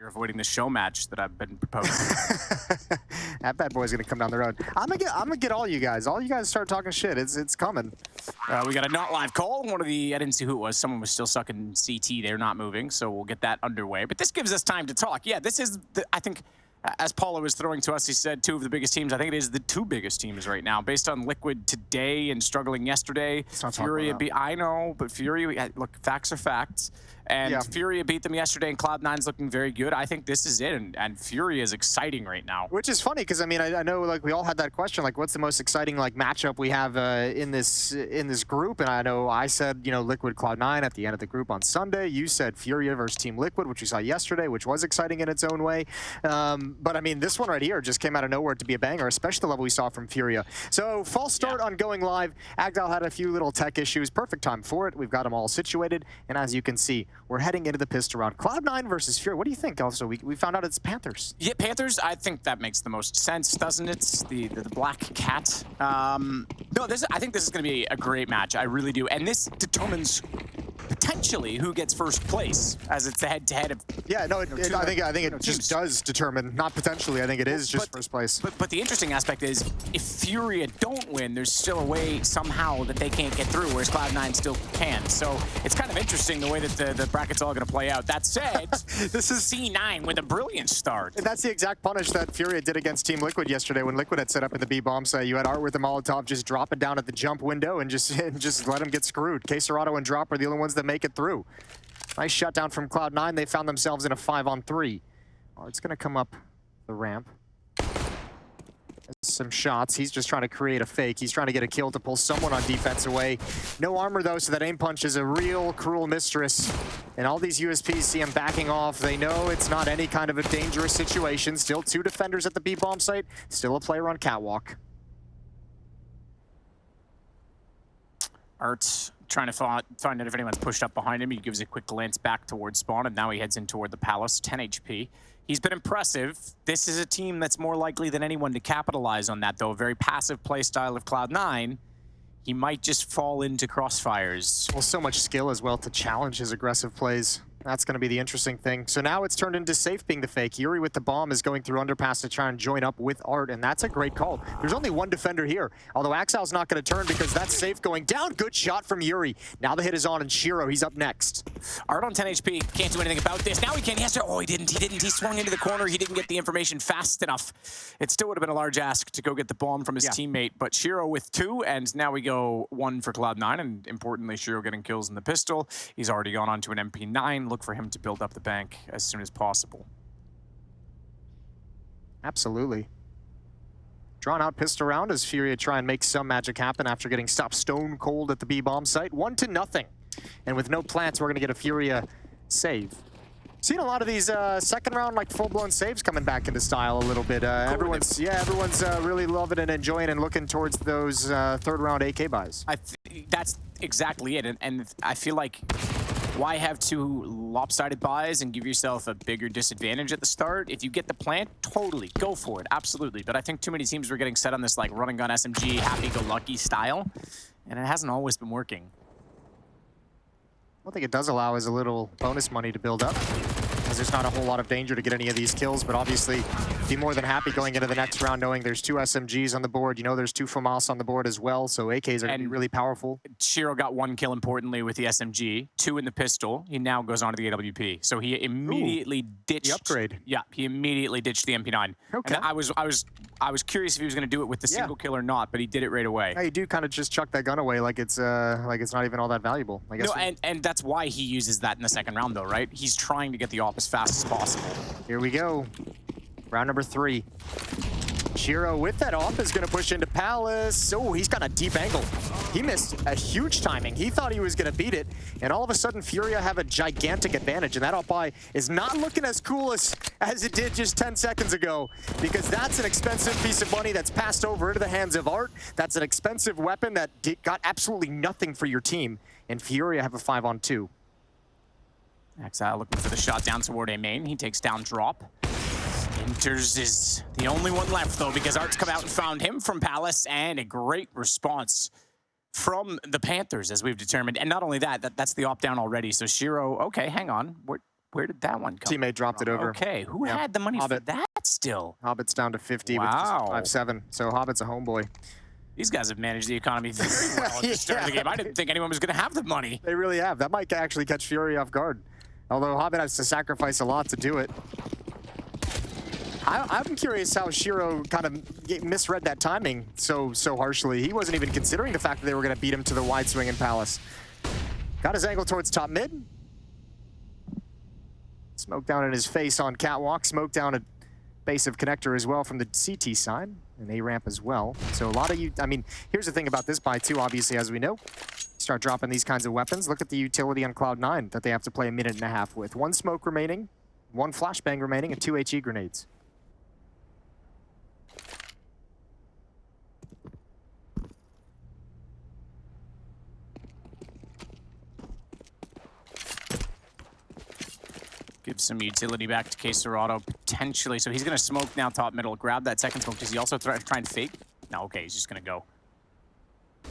You're avoiding the show match that I've been proposing. That bad boy's gonna come down the road. I'm gonna get all you guys. All you guys start talking shit. It's coming. We got a not live call. I didn't see who it was. Someone was still stuck in CT. They're not moving, so we'll get that underway. But this gives us time to talk. Yeah, this is, I think, as Paula was throwing to us, he said two of the biggest teams. I think it is the two biggest teams right now, based on Liquid today and struggling yesterday. FURIA beat, I know, but FURIA, look, facts are facts. And yeah. FURIA beat them yesterday, and Cloud9's looking very good. I think this is it, and FURIA is exciting right now. Which is funny, because I mean, I know like we all had that question, like what's the most exciting like matchup we have in this group? And I know I said, you know, Liquid Cloud9 at the end of the group on Sunday. You said FURIA versus Team Liquid, which we saw yesterday, which was exciting in its own way. But I mean, this one right here just came out of nowhere to be a banger, especially the level we saw from FURIA. So false start on going live. Agdal had a few little tech issues. Perfect time for it. We've got them all situated, and as you can see, we're heading into the pistol round. Cloud9 versus FURIA. What do you think? Also, we found out it's Panthers. Yeah, Panthers. I think that makes the most sense, doesn't it? The black cat. No, I think this is going to be a great match. I really do, and this determines potentially who gets first place, as it's the head-to-head of. Yeah, no, I think it just does determine. Not potentially. I think it is just first place. But the interesting aspect is, if FURIA don't win, there's still a way somehow that they can't get through, whereas Cloud9 still can. So it's kind of interesting the way that the bracket's all going to play out. That said, this is C9 with a brilliant start. And that's the exact punish that FURIA did against Team Liquid yesterday when Liquid had set up in the B bomb site. You had Art with the Molotov just drop it down at the jump window and just let him get screwed. KSCERATO and Drop are the only ones that make it through. Nice shutdown from Cloud9. They found themselves in a 5-on-3. Art's going to come up the ramp. Some shots. He's just trying to create a fake. He's trying to get a kill to pull someone on defense away. No armor, though, so that aim punch is a real cruel mistress. And all these USPs see him backing off. They know it's not any kind of a dangerous situation. Still two defenders at the B-bomb site. Still a player on catwalk. Art's trying to find out if anyone's pushed up behind him. He gives a quick glance back towards spawn, and now he heads in toward the palace. 10 HP. He's been impressive. This is a team that's more likely than anyone to capitalize on that, though. A very passive play style of Cloud9. He might just fall into crossfires. Well, so much skill as well to challenge his aggressive plays. That's going to be the interesting thing. So now it's turned into Safe being the fake. yuurih with the bomb is going through underpass to try and join up with Art, and that's a great call. There's only one defender here, although Axal's not going to turn because that's Safe going down. Good shot from yuurih. Now the hit is on, and Shiro, he's up next. Art on 10 HP, can't do anything about this. Now he can. Yes, sir. Oh, he didn't. He swung into the corner. He didn't get the information fast enough. It still would have been a large ask to go get the bomb from his teammate, but Shiro with 2, and now we go 1 for Cloud9, and importantly, Shiro getting kills in the pistol. He's already gone on to an MP9. Look for him to build up the bank as soon as possible. Absolutely. Drawn out pistol round as FURIA try and make some magic happen after getting stopped stone cold at the B-bomb site. 1-0. And with no plants, we're going to get a FURIA save. Seen a lot of these second round, like full-blown saves coming back into style a little bit. Everyone's really loving and enjoying and looking towards those third round AK buys. That's exactly it. And I feel like, why have two lopsided buys and give yourself a bigger disadvantage at the start? If you get the plant, totally, go for it, absolutely. But I think too many teams were getting set on this like run and gun SMG, happy-go-lucky style, and it hasn't always been working. One thing it does allow is a little bonus money to build up, as there's not a whole lot of danger to get any of these kills, but obviously be more than happy going into the next round knowing there's 2 SMGs on the board. You know there's 2 FAMAS on the board as well, so AKs are going to be really powerful. Shiro got 1 kill importantly with the SMG, 2 in the pistol. He now goes on to the AWP. So he immediately ditched the upgrade. Yeah, he immediately ditched the MP9. Okay. And I was curious if he was going to do it with the single kill or not, but he did it right away. Yeah, you do kind of just chuck that gun away like it's not even all that valuable, I guess. No, and that's why he uses that in the second round though, right? He's trying to get the op as fast as possible. Here we go. Round number 3. Shiro with that off is going to push into Palace. Oh, he's got a deep angle. He missed a huge timing. He thought he was going to beat it, and all of a sudden FURIA have a gigantic advantage, and that op buy is not looking as cool as it did just 10 seconds ago, because that's an expensive piece of money that's passed over into the hands of Art. That's an expensive weapon that got absolutely nothing for your team, and FURIA have a 5-on-2. Axal looking for the shot down toward A main. He takes down Drop. interz is the only one left, though, because Art's come out and found him from Palace, and a great response from the Panthers, as we've determined. And not only that, that's the op down already. So Shiro, okay, hang on. Where did that one come Teammate dropped it over. Okay, who had the money for that still? Hobbit's down to 50 Wow. with 5-7. So Hobbit's a homeboy. These guys have managed the economy very well at the start of the game. I didn't think anyone was going to have the money. They really have. That might actually catch FURIA off guard. Although Hobbit has to sacrifice a lot to do it. I'm curious how Shiro kind of misread that timing so harshly. He wasn't even considering the fact that they were going to beat him to the wide swing in Palace. Got his angle towards top mid. Smoke down in his face on Catwalk. Smoke down at base of connector as well from the CT side. And A ramp as well. So a lot of you, I mean, here's the thing about this buy too, obviously, as we know. Start dropping these kinds of weapons. Look at the utility on Cloud9 that they have to play a minute and a half with. 1 smoke remaining, 1 flashbang remaining, and 2 HE grenades. Give some utility back to KSCERATO, potentially. So he's going to smoke now top middle. Grab that second smoke. Does he also try and fake? No, okay, he's just going to go. I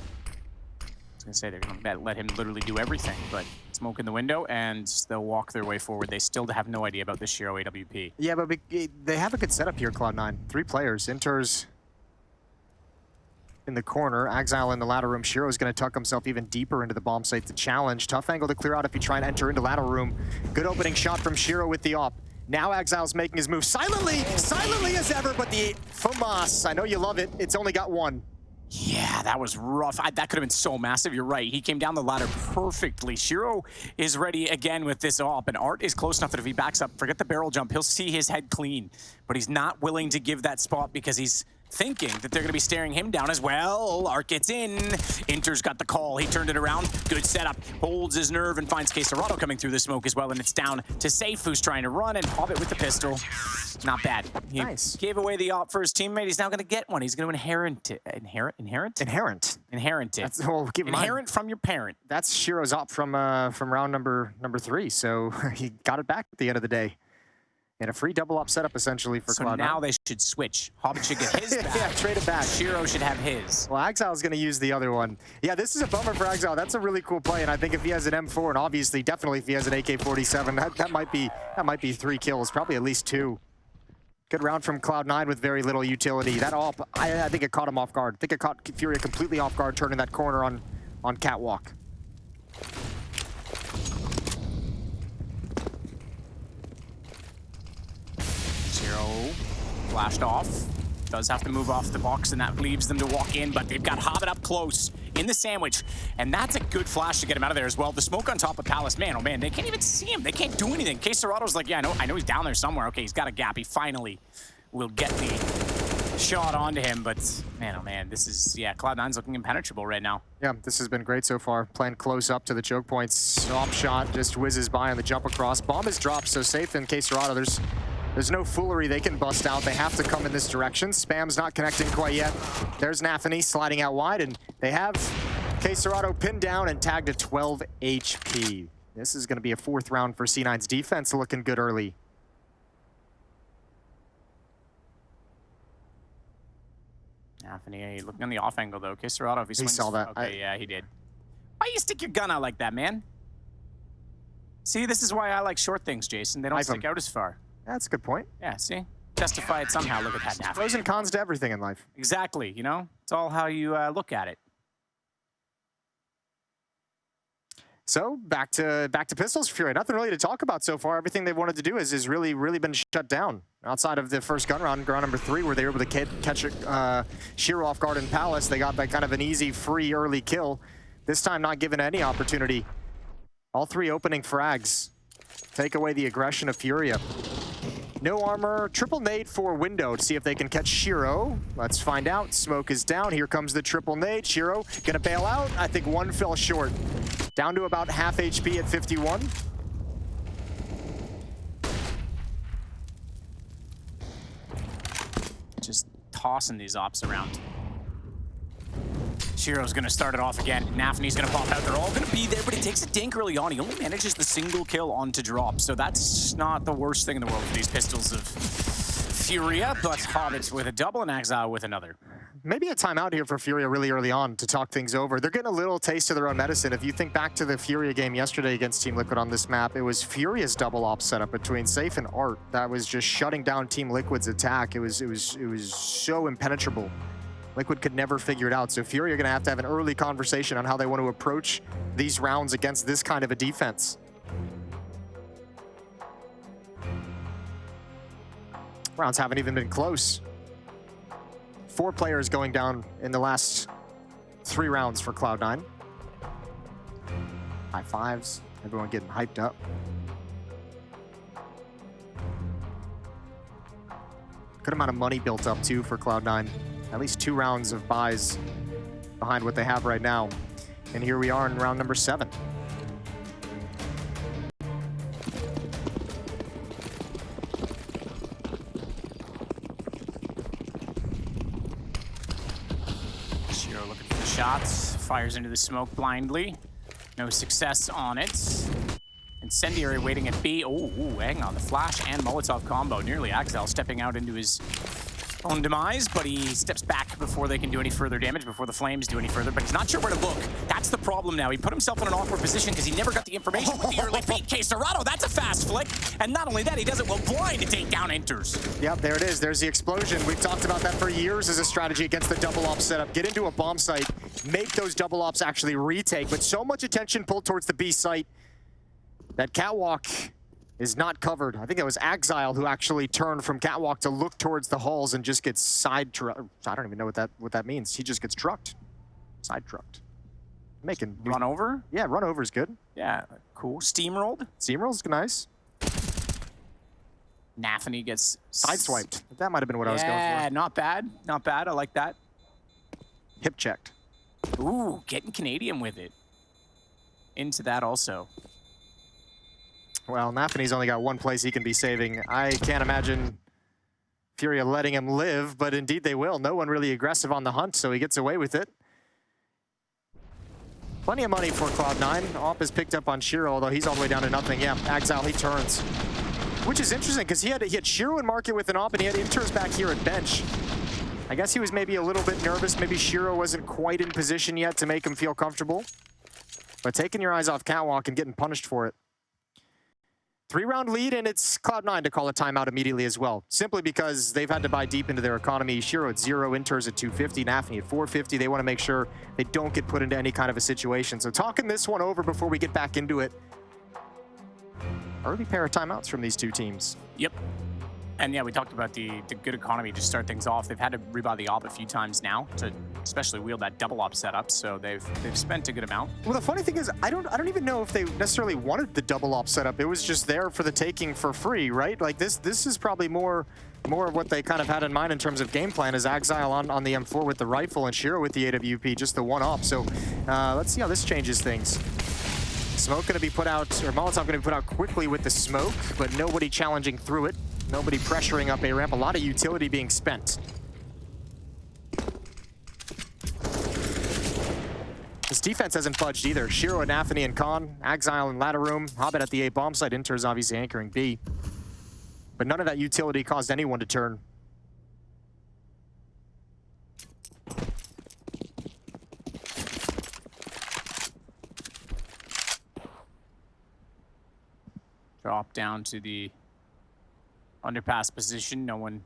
was going to say, they're going to let him literally do everything, but smoke in the window, and they'll walk their way forward. They still have no idea about this Shiro AWP. Yeah, but they have a good setup here, Cloud9. 3 players. Interz in the corner. Exile in the ladder room. Shiro's going to tuck himself even deeper into the bomb site to challenge. Tough angle to clear out if you try and enter into ladder room. Good opening shot from Shiro with the op. Now Exile's making his move silently as ever, but the FUMAS, I know you love it, it's only got 1. Yeah, that was rough. That could have been so massive. You're right. He came down the ladder perfectly. Shiro is ready again with this op, and Art is close enough that if he backs up, forget the barrel jump, he'll see his head clean. But he's not willing to give that spot because he's thinking that they're going to be staring him down as well. Art gets in. Inter's got the call. He turned it around. Good setup. Holds his nerve and finds KSCERATO coming through the smoke as well, and it's down to Safe, who's trying to run, and Hobbit with the pistol. Not bad. He gave away the op for his teammate. He's now going to get one. He's going to inherit it. Inherent it. That's, well, inherent from your parent. That's Shiro's op from round number 3, so he got it back at the end of the day. And a free double op setup essentially for Cloud9. So now they should switch. Hobbit should get his back. Yeah, trade it back. Shiro should have his. Well, Exile's going to use the other one. Yeah, this is a bummer for Exile. That's a really cool play, and I think if he has an M4, and obviously, definitely if he has an AK-47, that might be 3 kills, probably at least 2. Good round from Cloud9 with very little utility. That op, I think it caught him off guard. I think it caught FURIA completely off guard, turning that corner on Catwalk. Shiro flashed off. Does have to move off the box, and that leaves them to walk in, but they've got Hobbit up close in the sandwich, and that's a good flash to get him out of there as well. The smoke on top of Palace, man, oh man, they can't even see him. They can't do anything. KSCERATO's like, yeah, I know he's down there somewhere. Okay, he's got a gap. He finally will get the shot onto him, but man, oh man, this is, yeah, Cloud9's looking impenetrable right now. Yeah, this has been great so far. Playing close up to the choke points. Op shot just whizzes by on the jump across. Bomb is dropped, so Safe in KSCERATO. There's no foolery they can bust out. They have to come in this direction. Spam's not connecting quite yet. There's nafany sliding out wide, and they have KSCERATO pinned down and tagged at 12 HP. This is going to be a 4th round for C9's defense, looking good early. nafany looking on the off angle though. KSCERATO, if he swings. He saw that. Okay, yeah, he did. Why you stick your gun out like that, man? See, this is why I like short things, Jason. They don't stick out as far. That's a good point. Yeah, see? Justify it somehow. Look at that nafany. Pros and cons to everything in life. Exactly, you know? It's all how you look at it. So, back to pistols for FURIA. Nothing really to talk about so far. Everything they wanted to do has really been shut down. Outside of the first gun round number 3, where they were able to catch Shiro off guard in Palace, they got that kind of an easy, free early kill. This time not given any opportunity. All 3 opening frags. Take away the aggression of FURIA. No armor, triple nade for window to see if they can catch Shiro. Let's find out. Smoke is down. Here comes the triple nade. Shiro gonna bail out. I think 1 fell short. Down to about half HP at 51. Just tossing these ops around. Shiro's gonna start it off again. nafany's gonna pop out. They're all gonna be there, but he takes a dink early on. He only manages the single kill onto drop, so that's not the worst thing in the world for these pistols of FURIA, but Hobbit with a double and Exile with another. maybe a timeout here for FURIA really early on to talk things over. They're getting a little taste of their own medicine. If you think back to the FURIA game yesterday against Team Liquid on this map, it was FURIA's double op setup between saffee and Art that was just shutting down Team Liquid's attack. It was so impenetrable. Liquid could never figure it out. So FURIA are going to have an early conversation on how they want to approach these rounds against this kind of a defense. Rounds haven't even been close. 4 players going down in the last 3 rounds for Cloud9. High fives, everyone getting hyped up. Good amount of money built up too for Cloud9. At least 2 rounds of buys behind what they have right now. And here we are in round number 7. Shots, fires into the smoke blindly. No success on it. Incendiary waiting at B. Oh, hang on. The flash and Molotov combo. Nearly Axel stepping out into his own demise, but he steps back before they can do any further damage, before the flames do any further, but he's not sure where to look. That's the problem now. He put himself in an awkward position because he never got the information with the early peek. KSCERATO, that's a fast flick. And not only that, he does it well blind to take down interz. Yep, there it is. There's the explosion. We've talked about that for years as a strategy against the double op setup. Get into a bomb site, make those double ops actually retake, but so much attention pulled towards the B site that Catwalk is not covered. I think it was Axile who actually turned from Catwalk to look towards the hulls and just gets side-trucked. I don't even know what that means. He just gets trucked. Side-trucked. Making... Run over? Yeah, run over is good. Yeah, cool. Steamrolled? Steamroll's nice. Nafany gets... Sideswiped. That might have been what I was going for. Yeah, not bad. Not bad. I like that. Hip checked. Ooh, getting Canadian with it. Into that also. Well, Nafany's only got 1 place he can be saving. I can't imagine FURIA letting him live, but indeed they will. No one really aggressive on the hunt, so he gets away with it. Plenty of money for Cloud9. Op is picked up on Shiro, although he's all the way down to nothing. Yeah, Axile, he turns. Which is interesting, because he had Shiro in market with an Op, and he had interz back here at bench. I guess he was maybe a little bit nervous. Maybe Shiro wasn't quite in position yet to make him feel comfortable. But taking your eyes off Catwalk and getting punished for it. 3-round lead, and it's Cloud9 to call a timeout immediately as well. Simply because they've had to buy deep into their economy. Shiro at 0, interz at 250, nafany at 450. They want to make sure they don't get put into any kind of a situation. So talking this one over before we get back into it. Early pair of timeouts from these 2 teams. Yep. And yeah, we talked about the good economy to start things off. They've had to rebuy the op a few times now to especially wield that double op setup, so they've spent a good amount. Well, the funny thing is, I don't even know if they necessarily wanted the double op setup. It was just there for the taking for free, right? Like this is probably more of what they kind of had in mind in terms of game plan, is Axile on the M4 with the rifle and Shiro with the AWP, just the one op. So let's see how this changes things. Smoke going to be put out, or Molotov going to be put out quickly with the smoke, but nobody challenging through it. Nobody pressuring up a ramp. A lot of utility being spent. This defense hasn't budged either. Shiro and Nafany and Khan, Axile in ladder room, Hobbit at the A bomb site, interz obviously anchoring B. But none of that utility caused anyone to turn. Drop down to the underpass position. No one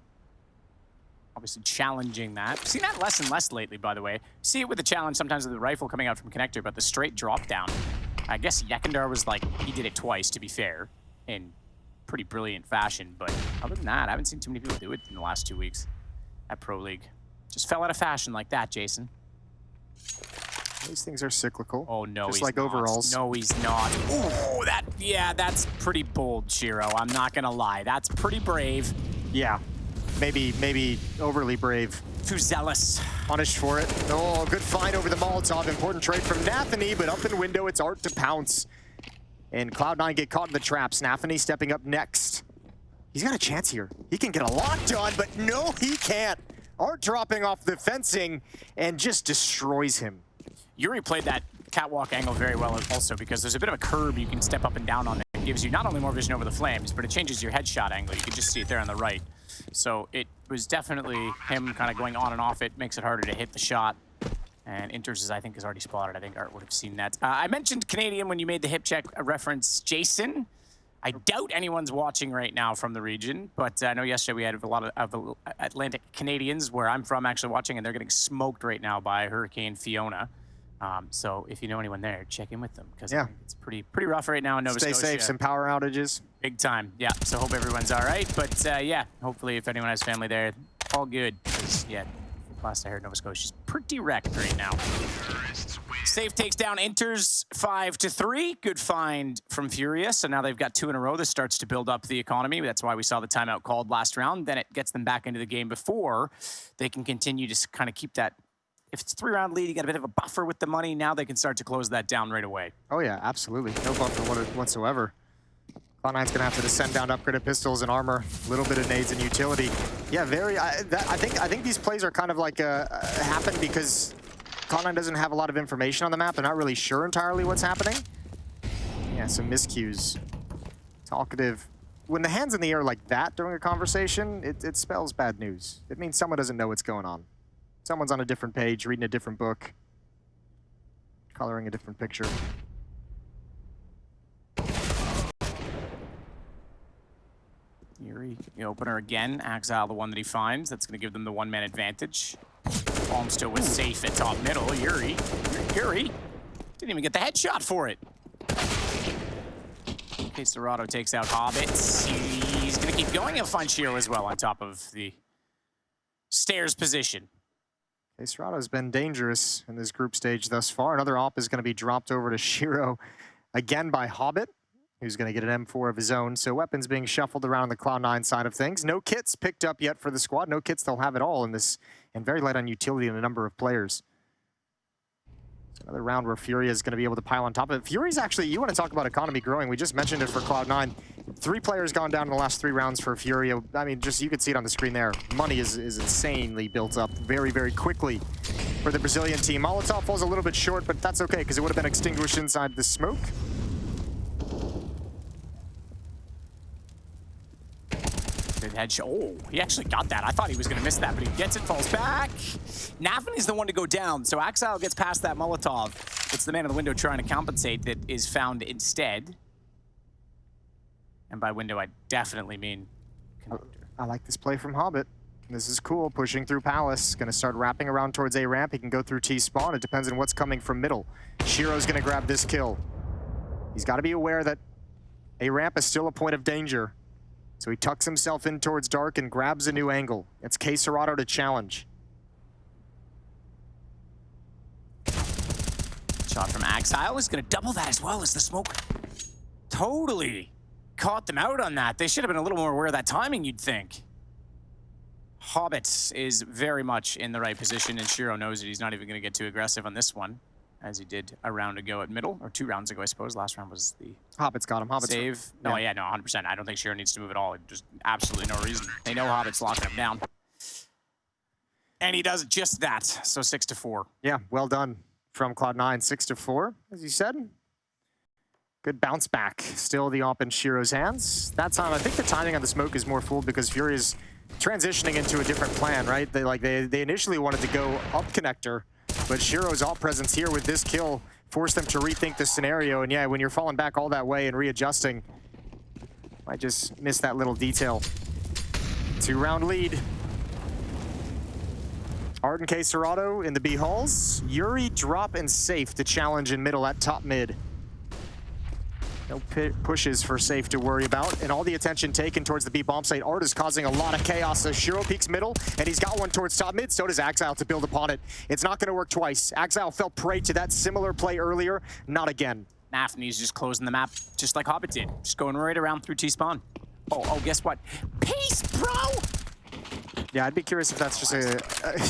obviously challenging that. I've seen that less and less lately, by the way. See it with the challenge sometimes with the rifle coming out from connector, but the straight drop down. I guess Yekindar was like, he did it twice, to be fair, in pretty brilliant fashion. But other than that, I haven't seen too many people do it in the last 2 weeks at Pro League. Just fell out of fashion like that, Jason. These things are cyclical. Oh, no, just he's like not. overalls. No, he's not. Oh, that's pretty bold, Shiro. I'm not gonna lie. That's pretty brave. Yeah, maybe overly brave. Too zealous. Punished for it. Oh, good find over the Molotov. Important trade from Nafany, but up in window, it's Art to pounce. And Cloud9 get caught in the traps. Nafany stepping up next. He's got a chance here. He can get a lot done, but no, he can't. Art dropping off the fencing and just destroys him. yuurih played that catwalk angle very well also, because there's a bit of a curb you can step up and down on. It gives you not only more vision over the flames, but it changes your headshot angle. You can just see it there on the right. So it was definitely him kind of going on and off. It makes it harder to hit the shot. And interz, I think, is already spotted. I think Art would have seen that. I mentioned Canadian when you made the hip check reference, Jason. I doubt anyone's watching right now from the region, but I know yesterday we had a lot of Atlantic Canadians, where I'm from, actually watching, and they're getting smoked right now by Hurricane Fiona. So if you know anyone there, check in with them, because it's pretty rough right now in Nova Scotia. Stay safe, some power outages. Big time, yeah. So hope everyone's all right, but yeah, hopefully if anyone has family there, all good. Yeah, last I heard, Nova Scotia's pretty wrecked right now. Safe takes down interz 5-3. Good find from FURIA. So now they've got 2 in a row. This starts to build up the economy. That's why we saw the timeout called last round. Then it gets them back into the game before they can continue to kind of keep that. If it's a 3-round lead, you got a bit of a buffer with the money. Now they can start to close that down right away. Oh yeah, absolutely. No buffer whatsoever. Cloud9's gonna have to descend down upgraded pistols and armor, a little bit of nades and utility. Yeah, I think these plays are kind of like happen because Cloud9 doesn't have a lot of information on the map. They're not really sure entirely what's happening. Yeah, some miscues. Talkative. When the hand's in the air like that during a conversation, it spells bad news. It means someone doesn't know what's going on. Someone's on a different page, reading a different book, coloring a different picture. yuurih, the opener again. Exile, the one that he finds. That's going to give them the one-man advantage. Palm still with safe at top middle. yuurih didn't even get the headshot for it. KSCERATO takes out Hobbits. He's going to keep going. He'll find Shiro as well on top of the stairs position. KSCERATO's been dangerous in this group stage thus far. Another op is going to be dropped over to Shiro again by Hobbit, who's going to get an M4 of his own. So weapons being shuffled around on the Cloud9 side of things. No kits picked up yet for the squad. No kits, they'll have it all in this, and very light on utility in a number of players. So another round where FURIA is going to be able to pile on top of it. FURIA's actually, you want to talk about economy growing. We just mentioned it for Cloud9. 3 players gone down in the last 3 rounds for FURIA. I mean, just you can see it on the screen there. Money is insanely built up very, very quickly for the Brazilian team. Molotov falls a little bit short, but that's okay, because it would have been extinguished inside the smoke. Oh, he actually got that. I thought he was going to miss that, but he gets it, falls back. nafany is the one to go down, so Exile gets past that Molotov. It's the man in the window trying to compensate that is found instead. And by window, I definitely mean connector. I like this play from Hobbit. This is cool, pushing through Palace. Going to start wrapping around towards A ramp. He can go through T spawn. It depends on what's coming from middle. Shiro's going to grab this kill. He's got to be aware that A ramp is still a point of danger. So he tucks himself in towards dark and grabs a new angle. It's KSCERATO to challenge. Shot from Exile is going to double that as well as the smoke. Totally caught them out on that. They should have been a little more aware of that timing, you'd think. Hobbit is very much in the right position, and Shiro knows that he's not even going to get too aggressive on this one, as he did a round ago at middle, or 2 rounds ago, I suppose. Last round was the Hobbit's got him. Hobbit's save. No, yeah, no, 100%. I don't think Shiro needs to move at all. Just absolutely no reason. They know Hobbit's locking him down. And he does just that, so 6-4. Yeah, well done from Cloud9, 6-4, as you said. Good bounce back. Still the op in Shiro's hands. That time, I think the timing on the smoke is more fooled because FURIA's transitioning into a different plan, right? They initially wanted to go up connector, but Shiro's op presence here with this kill forced them to rethink the scenario. And yeah, when you're falling back all that way and readjusting, might just miss that little detail. 2-round lead. Art and KSCERATO in the B halls. yuurih drop and safe to challenge in middle at top mid. No pushes for safe to worry about, and all the attention taken towards the B bomb site. Art is causing a lot of chaos. So Shiro peeks middle, and he's got one towards top mid. So does Exile to build upon it. It's not going to work twice. Exile fell prey to that similar play earlier. Not again. nafany's just closing the map, just like Hobbit did. Just going right around through T-spawn. Oh, guess what? Peace, bro! Yeah, I'd be curious if that's just a...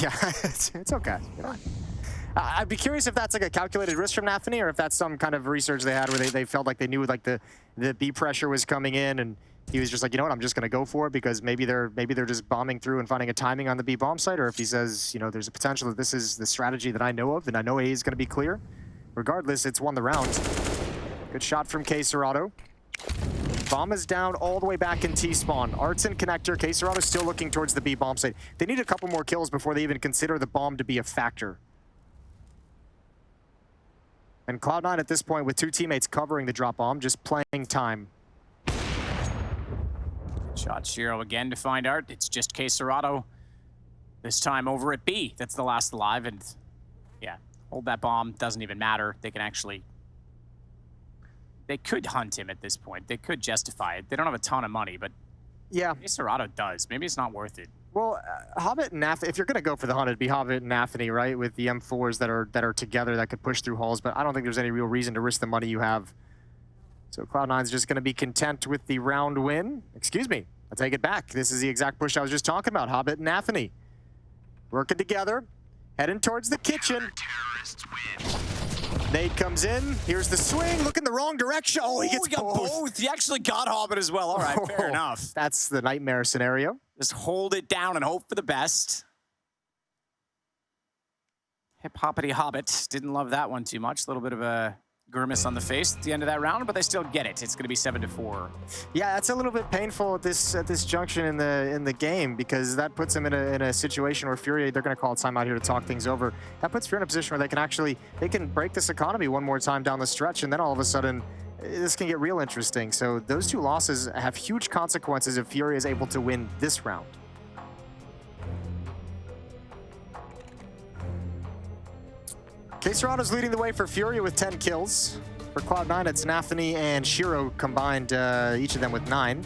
yeah, it's okay. You know? I'd be curious if that's like a calculated risk from nafany, or if that's some kind of research they had where they felt like they knew like the B pressure was coming in, and he was just like, you know what, I'm just going to go for it because maybe they're just bombing through and finding a timing on the B bomb site, or if he says, you know, there's a potential that this is the strategy that I know of, and I know A is going to be clear. Regardless, it's won the round. Good shot from KSCERATO. Bomb is down all the way back in T-spawn. Art's in connector. KSCERATO still looking towards the B bomb site. They need a couple more kills before they even consider the bomb to be a factor. And Cloud9 at this point with 2 teammates covering the drop bomb, just playing time. Shot Shiro again to find Art. It's just KSCERATO. This time over at B. That's the last alive, and yeah, hold that bomb. Doesn't even matter. They can actually... They could hunt him at this point. They could justify it. They don't have a ton of money, but yeah, KSCERATO does. Maybe it's not worth it. Well, Hobbit and nafany, if you're going to go for the hunt, it'd be Hobbit and nafany, right? With the M4s that are together that could push through halls, but I don't think there's any real reason to risk the money you have. So Cloud9's just going to be content with the round win. Excuse me, I take it back. This is the exact push I was just talking about. Hobbit and nafany working together, heading towards the kitchen. Nade comes in. Here's the swing. Look in the wrong direction. Oh, he gets both. He actually got Hobbit as well. All right, fair enough. That's the nightmare scenario. Just hold it down and hope for the best. Hip-hoppity Hobbit. Didn't love that one too much. A little bit of a grimace on the face at the end of that round, but they still get it. It's going to be 7-4. Yeah, that's a little bit painful at this junction in the game, because that puts them in a situation where FURIA, they're going to call a timeout here to talk things over. That puts FURIA in a position where they can break this economy one more time down the stretch, and then all of a sudden this can get real interesting. So those 2 losses have huge consequences if FURIA is able to win this round. KSCERATO's leading the way for FURIA with 10 kills. For Cloud9, it's nafany and Shiro combined, each of them with 9.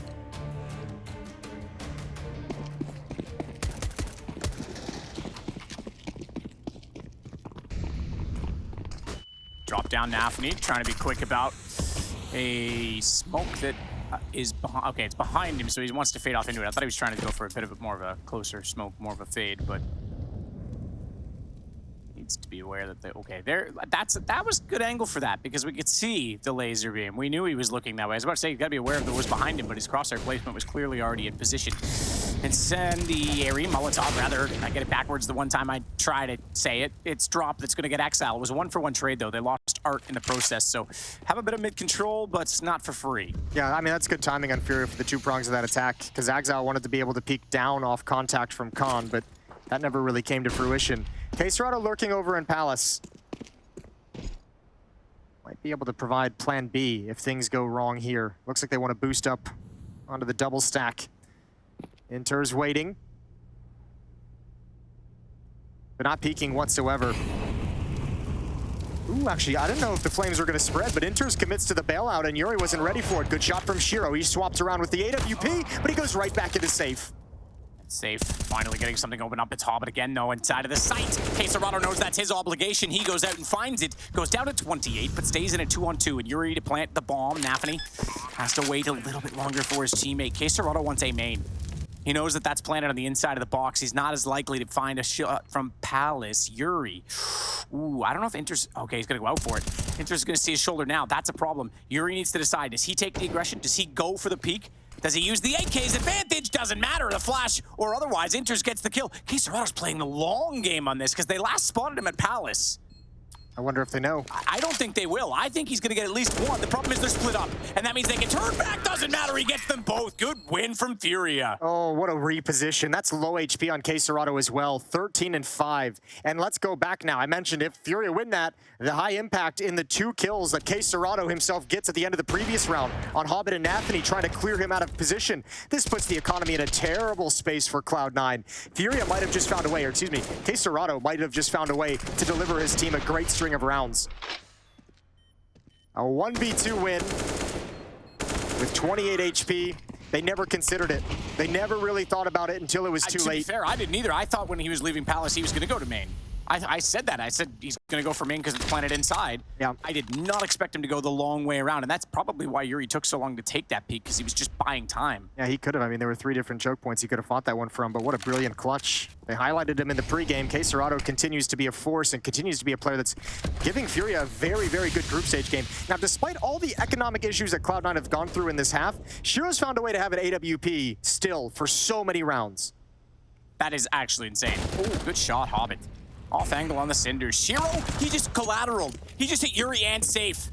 Drop down nafany, trying to be quick about a smoke that is behind. Okay, it's behind him, so he wants to fade off into it. I thought he was trying to go for a bit of more of a closer smoke, more of a fade, but needs to be aware that okay, that was a good angle for that, because we could see the laser beam. We knew he was looking that way. I was about to say, you gotta be aware of what was behind him, but his crosshair placement was clearly already in position. Incendiary Molotov, rather. I get it backwards the one time I try to say it. It's drop that's gonna get Exile. It was a 1-for-1 trade though. They lost Art in the process, so have a bit of mid control, but it's not for free. Yeah, I mean, that's good timing on FURIA for the 2 prongs of that attack, because Exile wanted to be able to peek down off contact from Khan, but that never really came to fruition. KSCERATO lurking over in Palace. Might be able to provide plan B if things go wrong here. Looks like they want to boost up onto the double stack. interz waiting. But not peeking whatsoever. Ooh, actually, I didn't know if the flames were going to spread, but interz commits to the bailout, and yuurih wasn't ready for it. Good shot from Shiro. He swaps around with the AWP, but he goes right back into safe. Safe, finally getting something open up. It's Hobbit again, no, inside of the site. KSCERATO knows that's his obligation. He goes out and finds it. Goes down to 28, but stays in a 2-on-2. And yuurih to plant the bomb. nafany has to wait a little bit longer for his teammate. KSCERATO wants a main. He knows that that's planted on the inside of the box. He's not as likely to find a shot from Palace. yuurih. Ooh, I don't know if interz... Okay, he's going to go out for it. interz is going to see his shoulder now. That's a problem. yuurih needs to decide. Does he take the aggression? Does he go for the peek? Does he use the AK's advantage? Doesn't matter. The flash or otherwise, interz gets the kill. KSCERATO's playing the long game on this because they last spotted him at Palace. I wonder if they know. I don't think they will. I think he's going to get at least one. The problem is they're split up, and that means they can turn back. Doesn't matter. He gets them both. Good win from FURIA. Oh, what a reposition. That's low HP on KSCERATO as well. 13-5. And let's go back now. I mentioned if FURIA win that, the high impact in the 2 kills that KSCERATO himself gets at the end of the previous round on Hobbit and nafany, trying to clear him out of position. This puts the economy in a terrible space for Cloud9. FURIA might have just found a way, or excuse me, KSCERATO might have just found a way to deliver his team a great string of rounds. A 1v2 win with 28 HP. They never considered it. They never really thought about it until it was too late. To be fair, I didn't either. I thought when he was leaving Palace, he was going to go to main. I said that. I said he's going to go for main because it's planted inside. Yeah. I did not expect him to go the long way around, and that's probably why yuurih took so long to take that peek, because he was just buying time. Yeah, he could have. I mean, there were 3 different choke points he could have fought that one from, but what a brilliant clutch. They highlighted him in the pregame. KSCERATO continues to be a force and continues to be a player that's giving FURIA a very, very good group stage game. Now, despite all the economic issues that Cloud9 have gone through in this half, Shiro's found a way to have an AWP still for so many rounds. That is actually insane. Oh, good shot, Hobbit. Off angle on the cinders. Shiro, he just collateraled. He just hit yuurih and safe.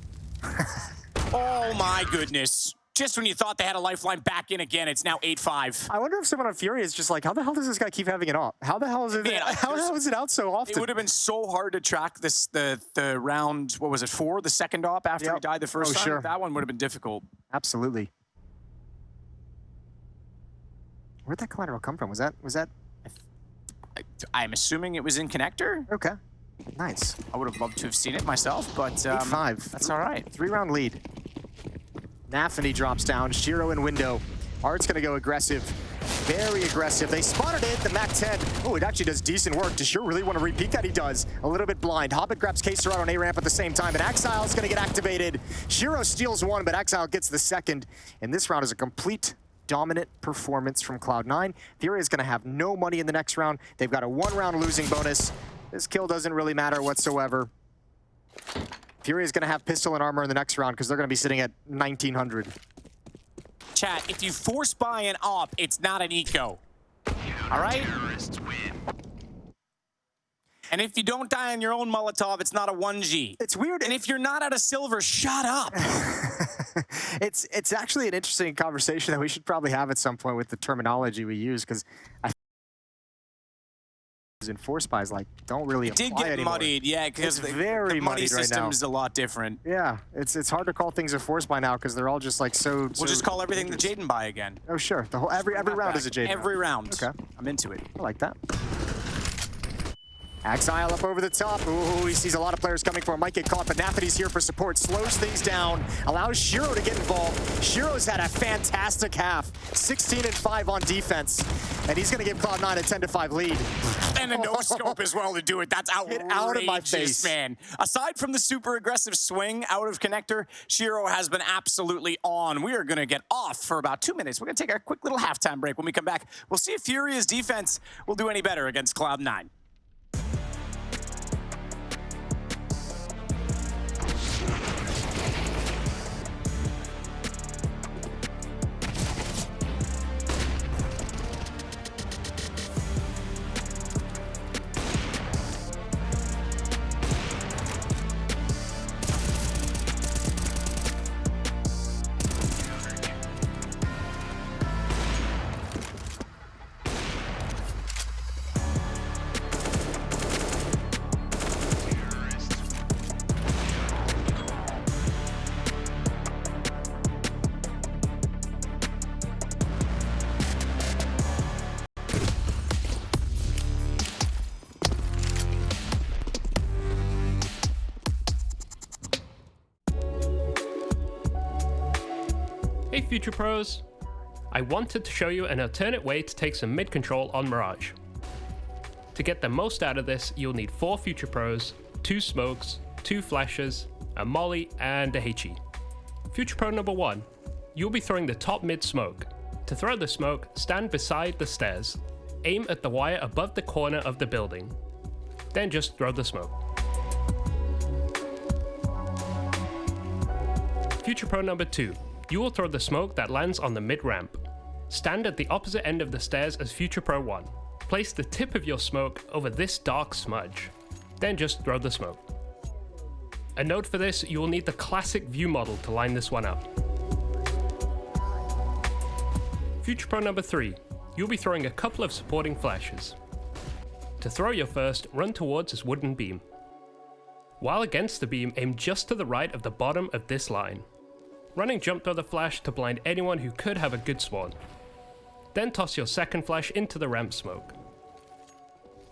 Oh my goodness. Just when you thought they had a lifeline, back in again. It's now 8-5. I wonder if someone on FURIA is just like, how the hell does this guy keep having it off? How the hell is it? Man, how the hell is it out so often? It would have been so hard to track this. The round, what was it, 4? The second op after he died the first time. Sure. That one would have been difficult. Absolutely. Where'd that collateral come from? Was that? I'm assuming it was in connector. Okay. Nice. I would have loved to have seen it myself, but 8-5. That's all right. 3-round lead. nafany drops down. Shiro in window. Art's gonna go aggressive. Very aggressive. They spotted it, the MAC-10. Oh, it actually does decent work. Does Shiro really want to repeat that? He does. A little bit blind. Hobbit grabs KSCERATO on A-ramp at the same time, and Exile's gonna get activated. Shiro steals one, but Exile gets the second. And this round is a complete dominant performance from Cloud9. FURIA is gonna have no money in the next round. They've got a 1-round losing bonus. This kill doesn't really matter whatsoever. FURIA is gonna have pistol and armor in the next round because they're gonna be sitting at 1900. Chat, if you force buy an op, it's not an eco. All right? And if you don't die on your own Molotov, it's not a 1G. It's weird. And if you're not out of silver, shut up. It's actually an interesting conversation that we should probably have at some point with the terminology we use, because I in force buys like don't really apply It did get anymore. muddied, yeah, because It's the very money muddied right system now. is a lot different. Yeah, it's hard to call things a force buy now because they're all just like so. We'll just call everything the Jaden buy again. Oh sure, the whole every round is a Jaden. Every round. Okay, I'm into it. I like that. Exile up over the top. Ooh, he sees a lot of players coming for him. Might get caught, but nafany's here for support. Slows things down. Allows Shiro to get involved. Shiro's had a fantastic half. 16-5 on defense. And he's going to give Cloud9 a 10-5 lead. And a no-scope as well to do it. That's outrageous, Get out of my face. man. Aside from the super aggressive swing out of connector, Shiro has been absolutely on. We are going to get off for about 2 minutes. We're going to take a quick little halftime break. When we come back, we'll see if FURIA's defense will do any better against Cloud9. Hey Future Pros! I wanted to show you an alternate way to take some mid control on Mirage. To get the most out of this, you'll need 4 Future Pros, 2 smokes, 2 flashes, a molly, and a HE. Future Pro number 1, you'll be throwing the top mid smoke. To throw the smoke, stand beside the stairs. Aim at the wire above the corner of the building. Then just throw the smoke. Future Pro number 2, you will throw the smoke that lands on the mid ramp. Stand at the opposite end of the stairs as Future Pro 1. Place the tip of your smoke over this dark smudge. Then just throw the smoke. A note for this, you will need the classic view model to line this one up. Future Pro number 3, you'll be throwing a couple of supporting flashes. To throw your first, run towards this wooden beam. While against the beam, aim just to the right of the bottom of this line. Running jump throw the flash to blind anyone who could have a good spawn. Then toss your second flash into the ramp smoke.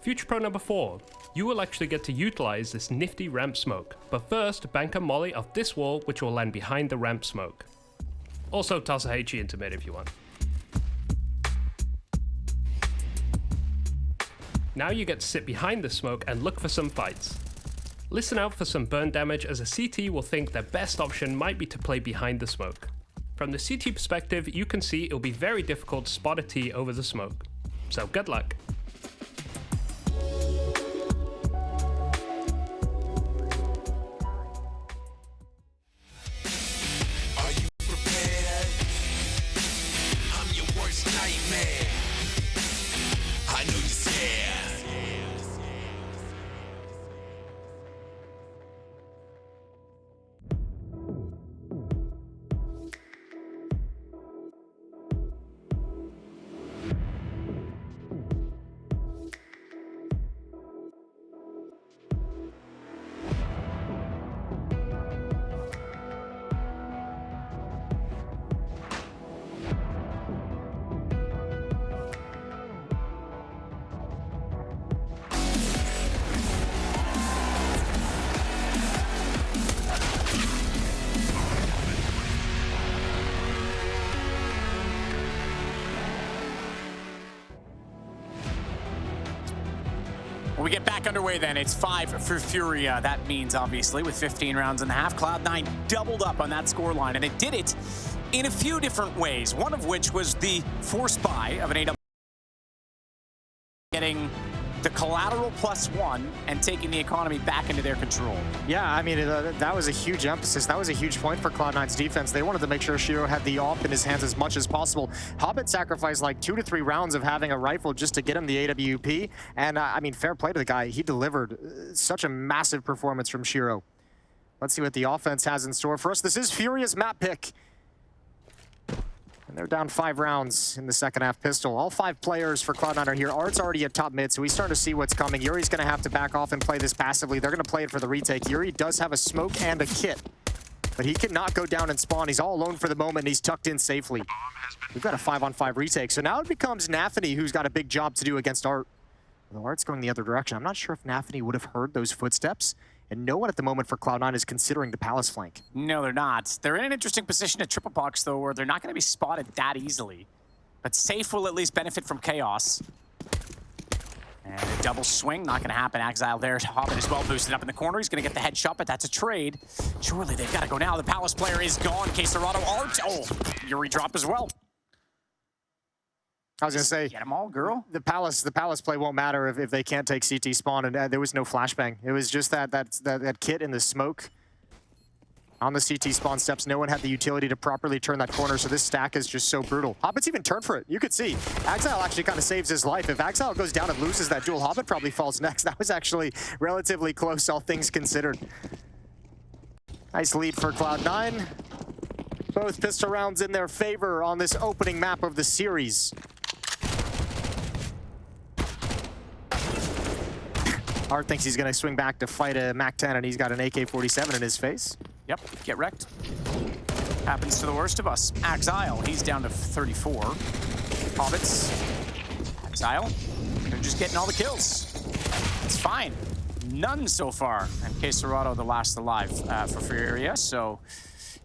Future Pro number 4, you will actually get to utilize this nifty ramp smoke, but first bank a molly off this wall which will land behind the ramp smoke. Also toss a HE into mid if you want. Now you get to sit behind the smoke and look for some fights. Listen out for some burn damage as a CT will think their best option might be to play behind the smoke. From the CT perspective, you can see it'll be very difficult to spot a T over the smoke. So good luck. Are you prepared? I'm your worst nightmare. I know you're scared. When we get back underway then, it's 5 for FURIA. That means, obviously, with 15 rounds in the half, Cloud9 doubled up on that scoreline, and they did it in a few different ways, one of which was the forced buy of an AW getting the collateral +1 and taking the economy back into their control. Yeah, I mean, that was a huge emphasis. That was a huge point for Cloud9's defense. They wanted to make sure CSGO had the AWP in his hands as much as possible. Hobbit sacrificed like 2 to 3 rounds of having a rifle just to get him the AWP. And I mean, fair play to the guy. He delivered such a massive performance from CSGO. Let's see what the offense has in store for us. This is FURIA's map pick. And they're down 5 rounds in the second half pistol. All 5 players for Cloud9 are here. Art's already at top mid, so he's starting to see what's coming. yuurih's going to have to back off and play this passively. They're going to play it for the retake. yuurih does have a smoke and a kit, but he cannot go down and spawn. He's all alone for the moment, and he's tucked in safely. We've got a 5-on-5 retake, so now it becomes nafany who's got a big job to do against Art. Although Art's going the other direction. I'm not sure if nafany would have heard those footsteps. And no one at the moment for Cloud9 is considering the Palace flank. No, they're not. They're in an interesting position at triple box, though, where they're not going to be spotted that easily. But Safe will at least benefit from chaos. And a double swing, not going to happen. Exile there. Hobbit is well boosted up in the corner. He's going to get the headshot, but that's a trade. Surely they've got to go now. The Palace player is gone. KSCERATO, Art. Oh, yuurih drop as well. I was going to say, get them all, girl. The Palace play won't matter if they can't take CT spawn, and there was no flashbang. It was just that kit in the smoke on the CT spawn steps. No one had the utility to properly turn that corner, so this stack is just so brutal. Hobbit's even turned for it. You could see Exile actually kind of saves his life. If Exile goes down and loses that duel, Hobbit probably falls next. That was actually relatively close, all things considered. Nice lead for Cloud9. Both pistol rounds in their favor on this opening map of the series. Art thinks he's going to swing back to fight a MAC-10, and he's got an AK-47 in his face. Yep, get wrecked. Happens to the worst of us. Exile, he's down to 34. Hobbits, Exile, they're just getting all the kills. It's fine. None so far. And KSCERATO, the last alive for FURIA, so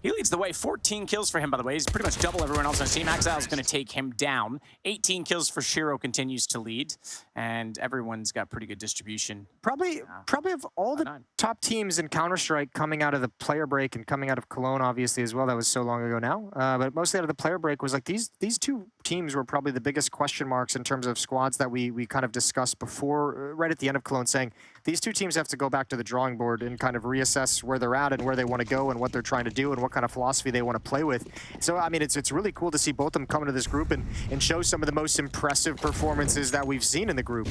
he leads the way. 14 kills for him, by the way. He's pretty much double everyone else on his team. Exile's going to take him down. 18 kills for CSGO continues to lead, and everyone's got pretty good distribution. Probably of all the top teams in Counter-Strike coming out of the player break and coming out of Cologne, obviously, as well. That was so long ago now. But mostly out of the player break was like these 2 teams were probably the biggest question marks in terms of squads that we kind of discussed before, right at the end of Cologne, saying these 2 teams have to go back to the drawing board and kind of reassess where they're at and where they want to go and what they're trying to do and what kind of philosophy they want to play with. So, I mean, it's really cool to see both of them come into this group and show some of the most impressive performances that we've seen in the group.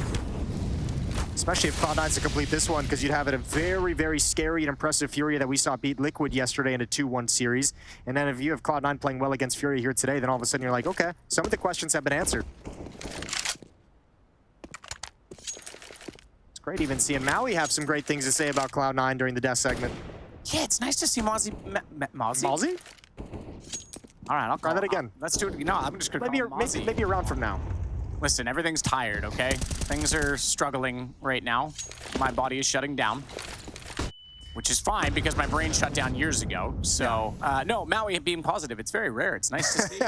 Especially if Cloud9's to complete this one, because you'd have it a very, very scary and impressive FURIA that we saw beat Liquid yesterday in a 2-1 series. And then if you have Cloud9 playing well against FURIA here today, then all of a sudden you're like, okay, some of the questions have been answered. It's great even seeing Maui have some great things to say about Cloud9 during the death segment. Yeah, it's nice to see Mozzie. Mozzie? All right, I'll try that again. Let's do it. No, I'm just going to call him Mozzie. Maybe a round from now. Listen, everything's tired, okay? Things are struggling right now. My body is shutting down, which is fine because my brain shut down years ago. So, no, Maui being positive, it's very rare. It's nice to see.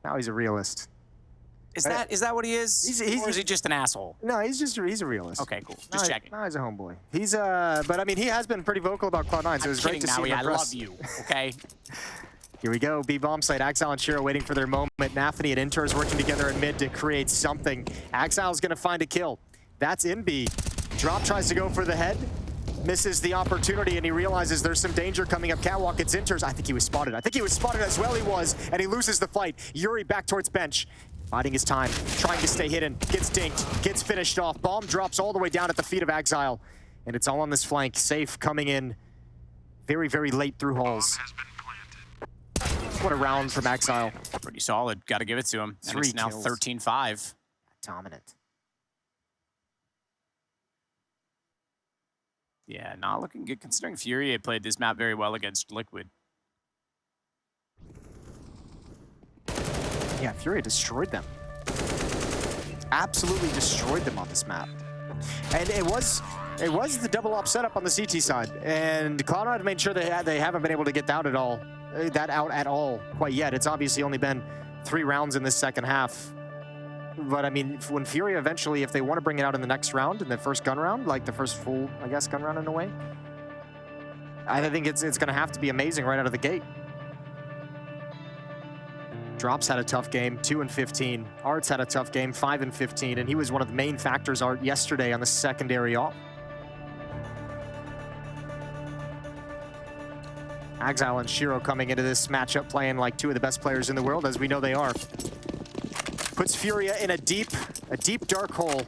Maui's a realist. Is that what he is? Or is he just an asshole? No, he's a realist. Okay, cool. Just checking. No, he's a homeboy. He's but I mean, he has been pretty vocal about Cloud9, so it was great to see him. I love you. Okay. Here we go. B-bomb site. Exile and CSGO waiting for their moment. nafany and interz working together in mid to create something. Exile's going to find a kill. That's in B. Drop tries to go for the head. Misses the opportunity, and he realizes there's some danger coming up catwalk. It's interz. I think he was spotted. I think he was spotted as well. He was, and he loses the fight. yuurih back towards bench. Biding his time. Trying to stay hidden. Gets dinked. Gets finished off. Bomb drops all the way down at the feet of Exile. And it's all on this flank. Safe coming in very, very late through halls. What a round from Exile. Pretty solid. Got to give it to him. And it's now 13-5. Dominant. Yeah, not looking good considering FURIA played this map very well against Liquid. Yeah, FURIA destroyed them. Absolutely destroyed them on this map. And it was the double op setup on the CT side. And Cloud9 made sure they haven't been able to get that out at all quite yet. It's obviously only been 3 rounds in this second half. But I mean, when FURIA eventually, if they want to bring it out in the next round, in the first gun round, like the first full, I guess, gun round in a way, I think it's going to have to be amazing right out of the gate. Drops had a tough game, 2 and 15. Arts had a tough game, 5 and 15, and he was one of the main factors, Art, yesterday on the secondary off. Exile and Shiro coming into this matchup playing like two of the best players in the world, as we know they are. Puts FURIA in a deep dark hole.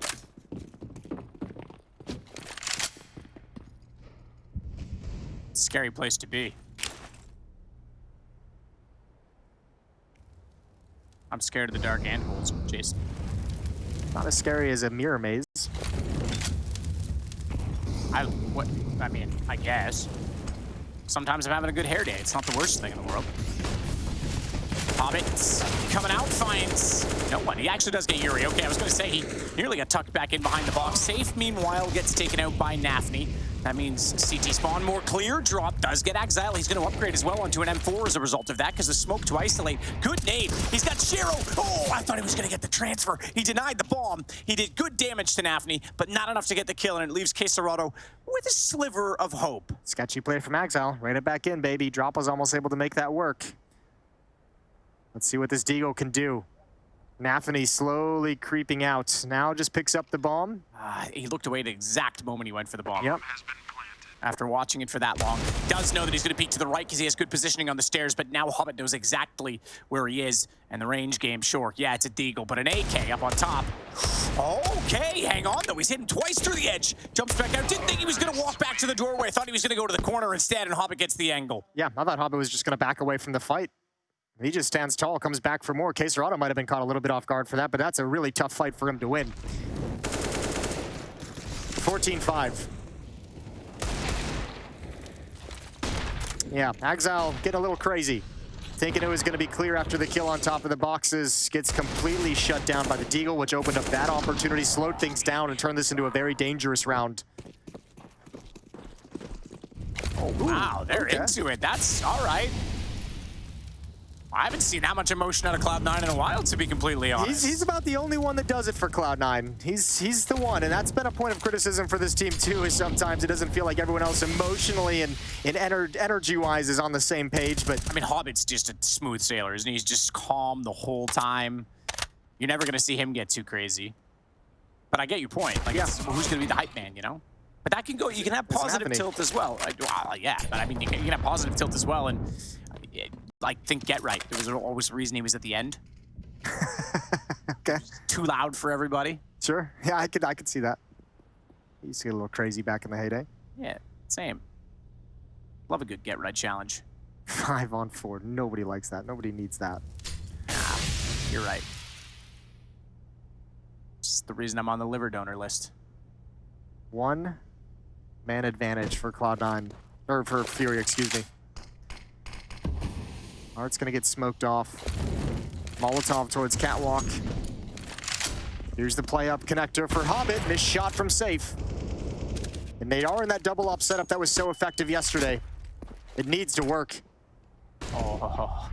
Scary place to be. I'm scared of the dark and holes, Jason. Not as scary as a mirror maze. I mean, I guess. Sometimes I'm having a good hair day. It's not the worst thing in the world. Hobbit's coming out, finds no one. He actually does get yuurih. Okay, I was going to say he nearly got tucked back in behind the box. Safe, meanwhile, gets taken out by nafany. That means CT spawn more clear. Drop does get Exile. He's going to upgrade as well onto an M4 as a result of that because the smoke to isolate. Good nade. He's got Shiro. Oh, I thought he was going to get the transfer. He denied the bomb. He did good damage to nafany, but not enough to get the kill, and it leaves KSCERATO with a sliver of hope. Sketchy play from Exile. Ran it back in, baby. Drop was almost able to make that work. Let's see what this Deagle can do. nafany slowly creeping out. Now just picks up the bomb. He looked away at the exact moment he went for the bomb. Yep. After watching it for that long. Does know that he's going to peek to the right because he has good positioning on the stairs, but now Hobbit knows exactly where he is. And the range game, sure, yeah, it's a Deagle, but an AK up on top. Okay, hang on though. He's hitting twice through the edge. Jumps back out. Didn't think he was going to walk back to the doorway. Thought he was going to go to the corner instead, and Hobbit gets the angle. Yeah, I thought Hobbit was just going to back away from the fight. He just stands tall, comes back for more. KSCERATO might have been caught a little bit off guard for that, but that's a really tough fight for him to win. 14-5. Yeah, Exile getting a little crazy. Thinking it was going to be clear after the kill on top of the boxes. Gets completely shut down by the Deagle, which opened up that opportunity, slowed things down, and turned this into a very dangerous round. Oh, wow, they're okay. into it. That's all right. I haven't seen that much emotion out of Cloud9 in a while, to be completely honest. He's about the only one that does it for Cloud9. He's the one, and that's been a point of criticism for this team too, is sometimes it doesn't feel like everyone else emotionally and energy-wise is on the same page, but... I mean, Hobbit's just a smooth sailor, isn't he? He's just calm the whole time. You're never going to see him get too crazy. But I get your point. Like, yeah. Who's going to be the hype man, you know? But that can go, you can have positive tilt as well. Yeah, but I mean, you can have positive tilt as well, and... like, think Get Right. There was always a reason he was at the end. Okay. Too loud for everybody. Sure. Yeah, I could see that. He used to get a little crazy back in the heyday. Yeah, same. Love a good Get Right challenge. 5-on-4. Nobody likes that. Nobody needs that. You're right. It's the reason I'm on the liver donor list. 1 man advantage for Cloud9. Or for FURIA, excuse me. Art's gonna get smoked off. Molotov towards Catwalk. Here's the play up connector for Hobbit. Missed shot from Safe. And they are in that double up setup that was so effective yesterday. It needs to work. Oh,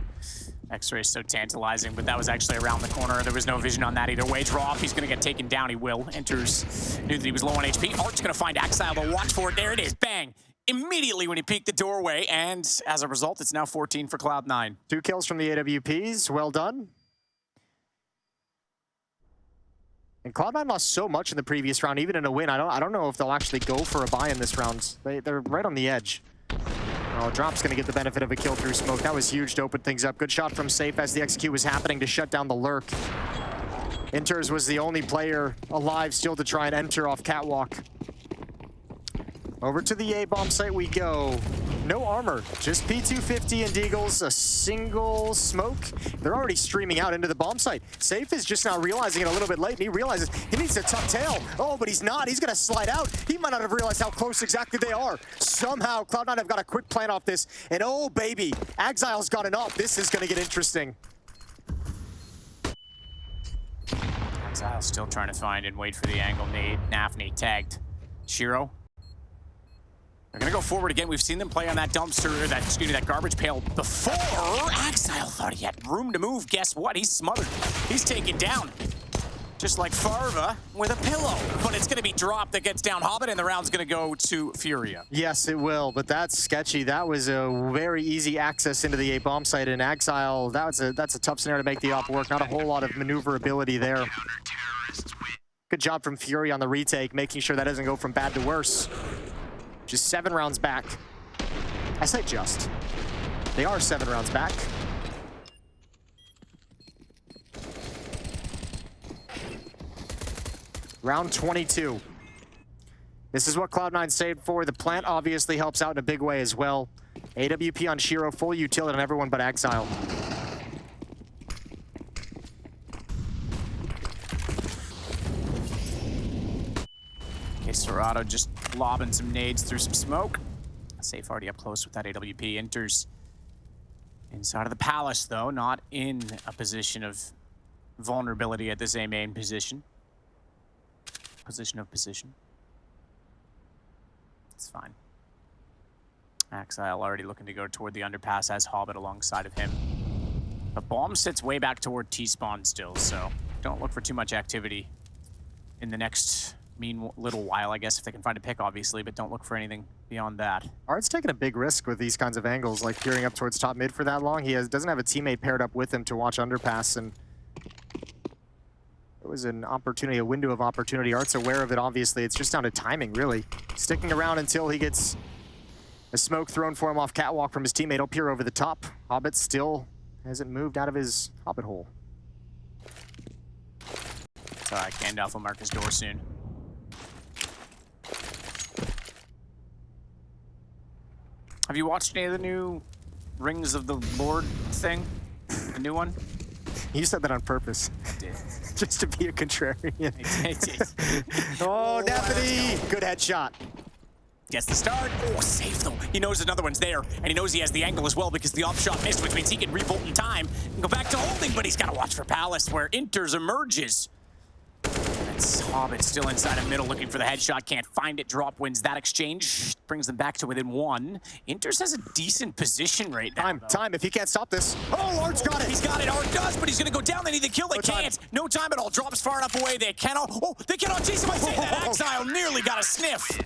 X-Ray's so tantalizing, but that was actually around the corner. There was no vision on that either way. Drop, he's gonna get taken down, he will. Interz, knew that he was low on HP. Art's gonna find Exile, but watch for it. There it is, bang. Immediately when he peeked the doorway, and as a result, it's now 14 for Cloud9. 2 kills from the AWPs, well done. And Cloud9 lost so much in the previous round, even in a win. I don't know if they'll actually go for a buy in this round. They're right on the edge. Oh, Drop's gonna get the benefit of a kill through smoke. That was huge to open things up. Good shot from Safe as the execute was happening to shut down the lurk. Interz was the only player alive still to try and enter off Catwalk. Over to the A-bomb site we go. No armor, just P250 and Deagles, a single smoke. They're already streaming out into the bomb site. Safe is just now realizing it a little bit late, and he realizes he needs to tuck tail. Oh, but he's not. He's gonna slide out. He might not have realized how close exactly they are. Somehow, Cloud9 have got a quick plan off this, and oh, baby, Exile's got an up. This is gonna get interesting. Exile's still trying to find and wait for the angle. Nade, nafany tagged. Shiro. They're gonna go forward again. We've seen them play on that dumpster, or that garbage pail before. Exile thought he had room to move. Guess what? He's smothered. He's taken down. Just like Farva with a pillow. But it's going to be dropped that gets down Hobbit, and the round's going to go to FURIA. Yes, it will, but that's sketchy. That was a very easy access into the A bomb site in Exile. That's a tough scenario to make the op work. Not a whole lot of maneuverability there. Good job from FURIA on the retake, making sure that doesn't go from bad to worse. Just 7 rounds back. I say just. They are 7 rounds back. Round 22. This is what Cloud9 saved for. The plant obviously helps out in a big way as well. AWP on Shiro, full utility on everyone but Exile. KSCERATO just lobbing some nades through some smoke. Safe already up close with that AWP. Enters inside of the palace, though, not in a position of vulnerability at this A main position. Position of position. It's fine. Exile already looking to go toward the underpass as Hobbit alongside of him. The bomb sits way back toward T-spawn still, so don't look for too much activity in the next little while, I guess, if they can find a pick, obviously, but don't look for anything beyond that. Art's taking a big risk with these kinds of angles, like peering up towards top mid for that long. He doesn't have a teammate paired up with him to watch underpass, and it was an opportunity, a window of opportunity. Art's aware of it, obviously. It's just down to timing, really. Sticking around until he gets a smoke thrown for him off catwalk from his teammate. He'll peer over the top. Hobbit still hasn't moved out of his Hobbit hole. It's all right, Gandalf will mark his door soon. Have you watched any of the new Rings of the Lord thing? The new one? You said that on purpose. I did. Just to be a contrarian. I did. Oh, nafany! Good headshot. Gets the start. Oh, safe though. He knows another one's there, and he knows he has the angle as well because the off shot missed, which means he can rebolt in time and go back to holding, but he's got to watch for Palace where interz emerges. It's Hobbit still inside of middle looking for the headshot. Can't find it. Drop wins that exchange. Brings them back to within 1. interz has a decent position right now. Time. If he can't stop this. Oh, Art's got it. He's got it. Art does, but he's going to go down. They need the kill. They can't. No time at all. Drops far enough away. They cannot. Oh, they cannot chase him. I say that. Exile nearly got a sniff.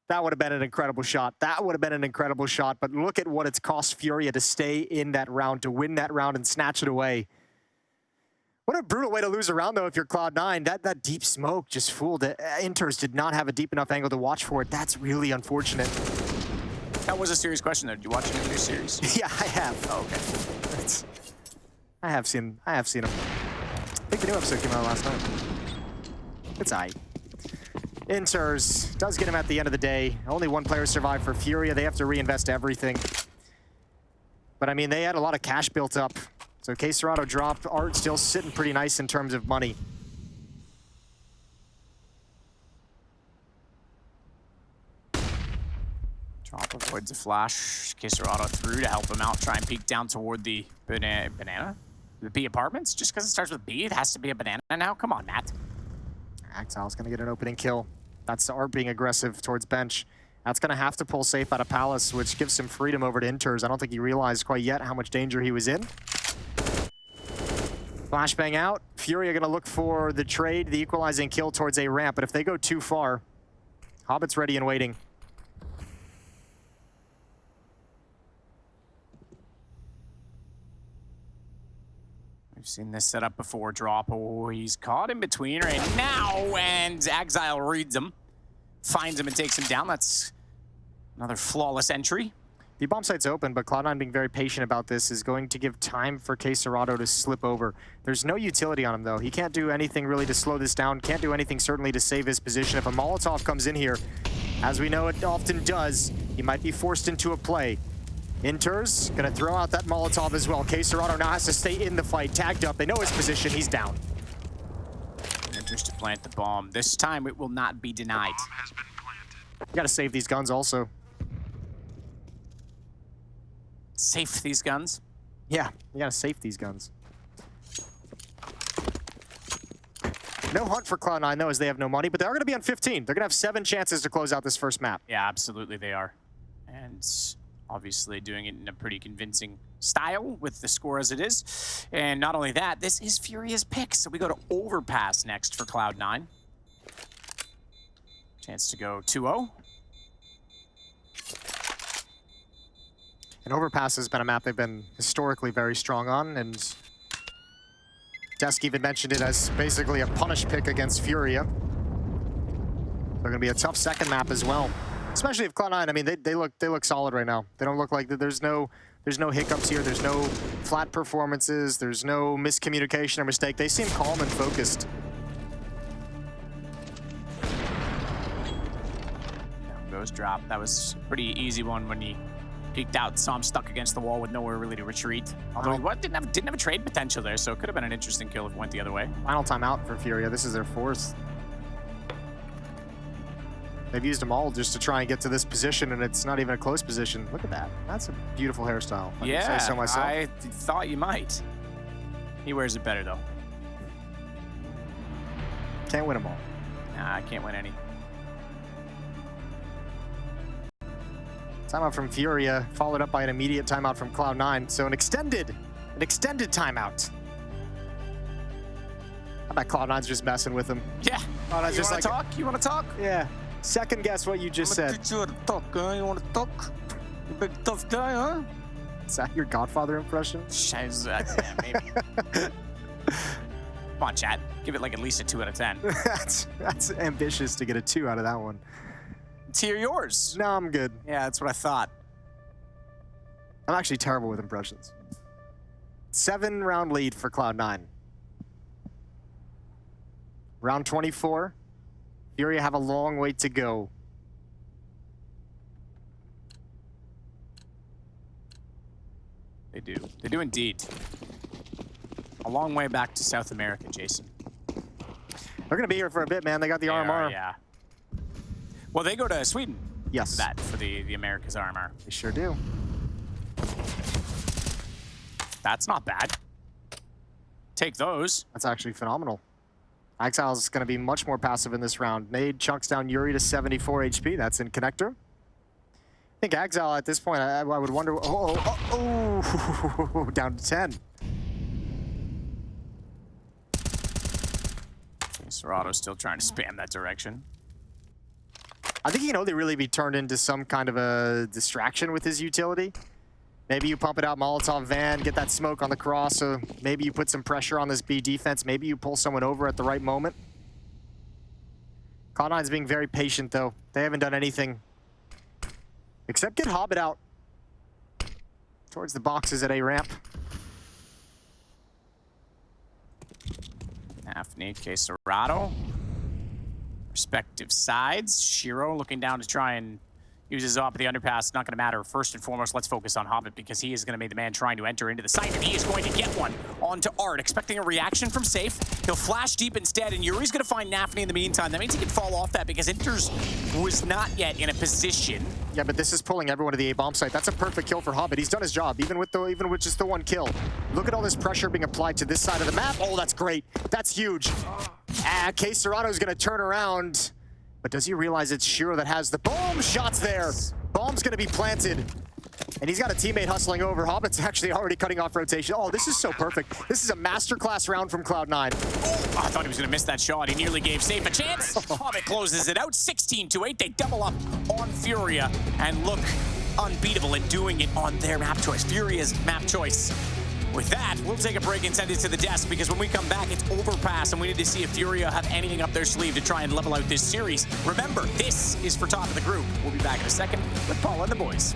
That would have been an incredible shot. That would have been an incredible shot. But look at what it's cost FURIA to stay in that round, to win that round and snatch it away. What a brutal way to lose a round, though, if you're Cloud9. That deep smoke just fooled it. interz did not have a deep enough angle to watch for it. That's really unfortunate. That was a serious question, though. Did you watch any of the new series? Yeah, I have. Oh, okay. I have seen them. I think the new episode came out last night. It's aight. interz does get him at the end of the day. Only one player survived for FURIA. They have to reinvest everything. But, I mean, they had a lot of cash built up. So KSCERATO dropped. Art still sitting pretty nice in terms of money. Drop avoids a flash. KSCERATO through to help him out. Try and peek down toward the banana? The B apartments? Just because it starts with B, it has to be a banana now? Come on, Matt. Exile's going to get an opening kill. That's Art being aggressive towards bench. That's going to have to pull safe out of Palace, which gives some freedom over to interz. I don't think he realized quite yet how much danger he was in. Flashbang out. FURIA going to look for the trade, the equalizing kill towards a ramp, but if they go too far, Hobbit's ready and waiting. We've seen this setup before. Drop. Oh, he's caught in between right now, and Exile reads him, finds him, and takes him down. That's another flawless entry. The bomb site's open, but Cloud9 being very patient about this is going to give time for KSCERATO to slip over. There's no utility on him, though. He can't do anything really to slow this down, can't do anything certainly to save his position. If a Molotov comes in here, as we know it often does, he might be forced into a play. interz gonna throw out that Molotov as well. KSCERATO now has to stay in the fight, tagged up. They know his position, he's down. interz to plant the bomb. This time it will not be denied. You gotta save these guns also. Safe these guns. Yeah, you gotta safe these guns. No hunt for Cloud9, though, as they have no money, but they are gonna be on 15. They're gonna have 7 chances to close out this first map. Yeah, absolutely they are. And Obviously doing it in a pretty convincing style with the score as it is. And not only that, this is FURIA's pick. So we go to overpass next for Cloud9. Chance to go 2-0. And overpass has been a map they've been historically very strong on, and Desk even mentioned it as basically a punish pick against FURIA. They're going to be a tough second map as well. Especially if Cloud9, I mean, they look solid right now. They don't look like there's no hiccups here. There's no flat performances. There's no miscommunication or mistake. They seem calm and focused. Down goes drop. That was a pretty easy one when he peeked out. Saw him stuck against the wall with nowhere really to retreat. Although he didn't have a trade potential there, so it could have been an interesting kill if it went the other way. Final timeout for FURIA. This is their fourth. They've used them all just to try and get to this position, and it's not even a close position. Look at that. That's a beautiful hairstyle, if I can say so myself. I thought you might. He wears it better, though. Can't win them all. Nah, I can't win any. Timeout from FURIA, followed up by an immediate timeout from Cloud9. So an extended timeout. I bet Cloud9's just messing with him. Yeah. Cloud9's You just want to talk? You want to talk? Yeah. Second guess what you just said. Teach you how to talk, huh? You want to talk? You big tough guy, huh? Is that your Godfather impression? Yeah, maybe. Come on, chat. Give it like at least a 2 out of 10. that's ambitious to get a 2 out of that one. It's here yours. No, I'm good. Yeah, that's what I thought. I'm actually terrible with impressions. 7-round lead for Cloud9. Round 24. FURIA have a long way to go. They do. They do indeed. A long way back to South America, Jason. They're going to be here for a bit, man. They got the RMR. Yeah. Well, they go to Sweden. Yes. For that, for the Americas RMR. They sure do. That's not bad. Take those. That's actually phenomenal. Exile's going to be much more passive in this round. Nade chunks down yuurih to 74 HP. That's in connector. I think Exile at this point, I would wonder... Oh, down to 10. KSCERATO still trying to spam that direction. I think he can only really be turned into some kind of a distraction with his utility. Maybe you pump it out Molotov van, get that smoke on the cross, so maybe you put some pressure on this B defense. Maybe you pull someone over at the right moment. Cloud9's being very patient, though. They haven't done anything except get Hobbit out towards the boxes at A ramp. nafany, KSCERATO. Respective sides. Shiro looking down to try and use his op at the underpass. Not going to matter. First and foremost, let's focus on Hobbit because he is going to be the man trying to enter into the site, and he is going to get one onto Art. Expecting a reaction from Safe. He'll flash deep instead, and yuurih's going to find nafany in the meantime. That means he can fall off that because interz was not yet in a position. Yeah, but this is pulling everyone to the A-bomb site. That's a perfect kill for Hobbit. He's done his job, even with just the one kill. Look at all this pressure being applied to this side of the map. Oh, that's great. That's huge. KSCERATO's going to turn around. But does he realize it's Shiro that has the boom shots there? Bomb's going to be planted. And he's got a teammate hustling over. Hobbit's actually already cutting off rotation. Oh, this is so perfect. This is a masterclass round from Cloud9. Oh, I thought he was going to miss that shot. He nearly gave Safe a chance. Hobbit closes it out. 16-8. They double up on FURIA and look unbeatable in doing it on their map choice. FURIA's map choice. With that, we'll take a break and send it to the desk because when we come back, it's overpass and we need to see if FURIA have anything up their sleeve to try and level out this series. Remember, this is for top of the group. We'll be back in a second with Paul and the boys.